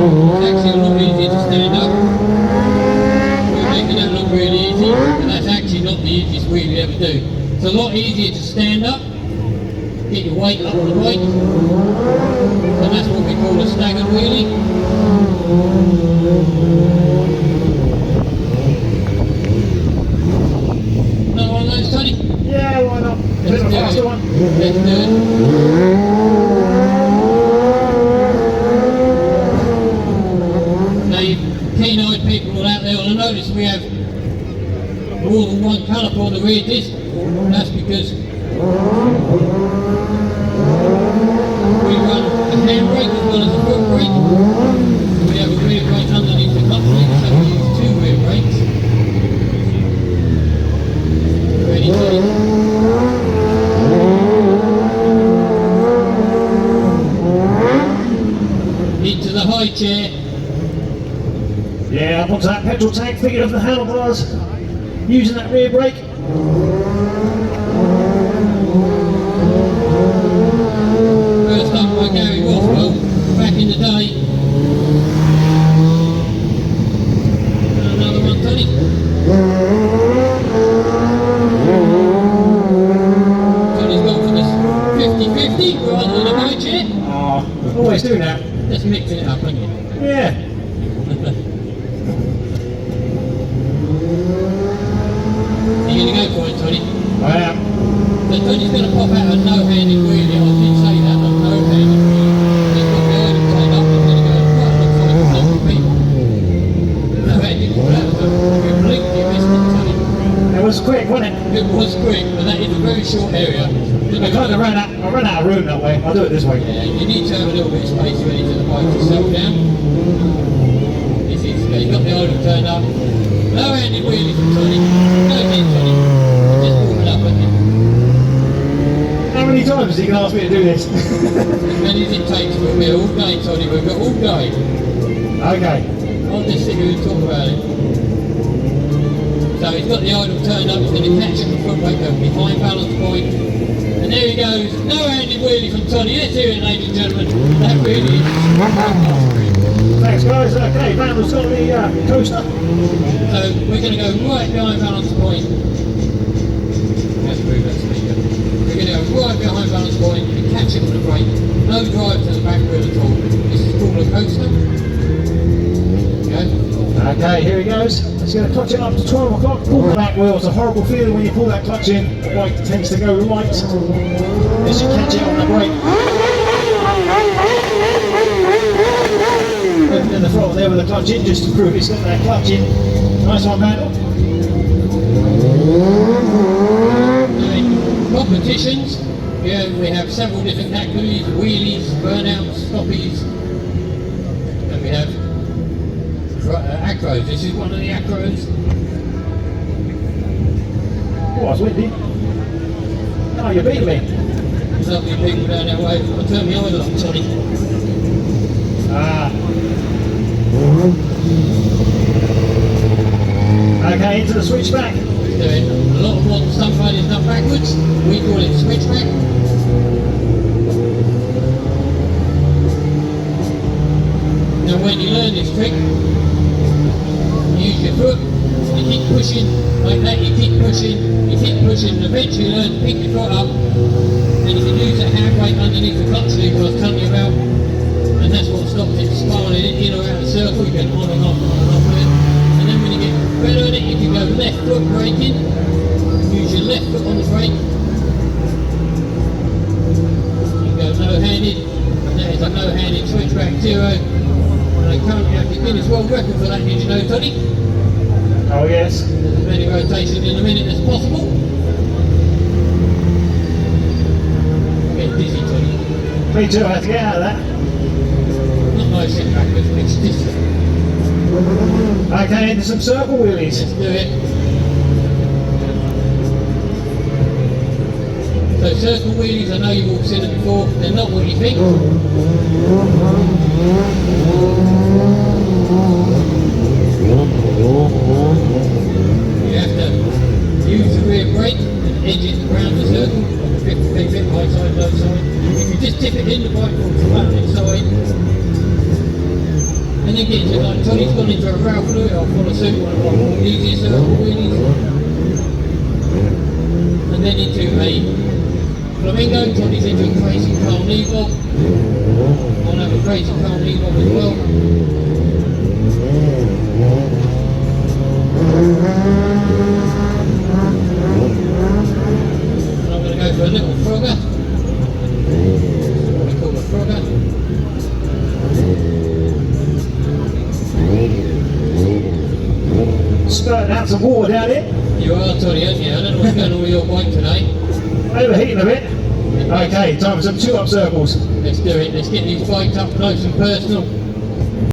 actually a lot easier to stand up. We're making that look really easy, but that's actually not the easiest wheelie ever do. It's a lot easier to stand up, get your weight up on the bike, and that's what we call a staggered wheelie. Another one of those, Tony? Yeah, why not? Let's do faster it. one. Let's do it. Now, you keen-eyed people out there will notice we have more than one colour for the rear disc. That's because we run a handbrake as well as a foot brake. We have a rear brake underneath the clutch link, so we use two rear brakes. Ready, Tony? Into the high chair. Yeah, up onto that petrol tank, thinking of the handlebars, using that rear brake. First done by Gary Rothwell back in the day. And another one, Tony. Tony's gone for this 50-50 rather than a high chair. Oh, always doing that. Just mixing it up, aren't you? Yeah. Are you going to go for it, Tony? I am. So Tony's going to pop out a no-handed wheelie. I did say that, a no-handed wheelie. He's got the idle turned up and he's going to go right alongside the local people. No-handed wheelie. That was a completely missed it, Tony. It was quick, wasn't it? It was quick, but that is a very short area. I kind of ran out of room that way. I'll do it this way. Yeah, you need to have a little bit of space ready to the bike to settle down. This is, you've got the idle turned up. No-handed wheelie from Tony. No need, Tony. Just warm it up, haven't you? How many times is he going to ask me to do this? As many as it takes. We'll be all day, Tony. We've got all day. Okay. I'll just sit here and talk about it. So he's got the idle turned up. He's going to catch it on the front brake, go behind balance point. And there he goes. No-handed wheelie from Tony. Let's hear it, ladies and gentlemen. That really is. Thanks, guys. Okay, Randall's got the coaster. So we're going to go right behind balance point. Let's move that speaker. We're going to go right behind balance point and catch it on the brake. No drive to the back wheel at all. This is called a coaster. Okay. Okay, here he goes. He's going to clutch it up to 12 o'clock. Pull the back wheel. It's a horrible feeling when you pull that clutch in. The bike tends to go right as you catch it on the brake. And the throttle there with the clutch in, just to prove it's got that clutch in. Nice one, Randall. Competitions. Yeah, we have several different categories: wheelies, burnouts, stoppies, and we have acros. This is one of the acros. Oh, it's windy. Oh, you're beating me. There's lovely people down that way. I'll turn the oil off, Tony. Okay, into the switchback. Doing a lot of what stuntman is done backwards. We call it switchback. Now when you learn this trick, you use your foot, you keep pushing, like that, you keep pushing, and eventually you learn to pick your foot up, and you can use that handbrake underneath the clutch lever I was telling you about, and that's what stops it spiraling in or out of the circle. You get on and off with it, and then when you get better at it, you can go left foot braking, use your left foot on the brake, you can go no-handed, and that is a no-handed switchback 0. And I currently have the Guinness World Record for that, did you know, Tony? Oh yes. There's as many rotations in a minute as possible. I'm getting dizzy, Tony. Me too, I have to get out of that. Not nice sit backwards, it's dizzy. Okay, into some circle wheelies. Let's do it. So circle wheelies, I know you've all seen it before, they're not what you think. You have to use the rear brake and edge it around the circle, 50 feet high side, low side. If you just tip it in, the bike will flatten inside. and then get into like Tony's gone into a Ralph Lauren, I'll follow suit one, easy circle wheelies, and then into a Flamingo. Tony's into a crazy carnival. I'll have a crazy carnival as well. And I'm going to go for a little frogger. What we call a frogger. Spurting out some water down here. You are, Tony, aren't you? I don't know what's going on with your bike today. Overheating a bit. Okay, time for some 2-up circles. Let's do it. Let's get these bikes up close and personal.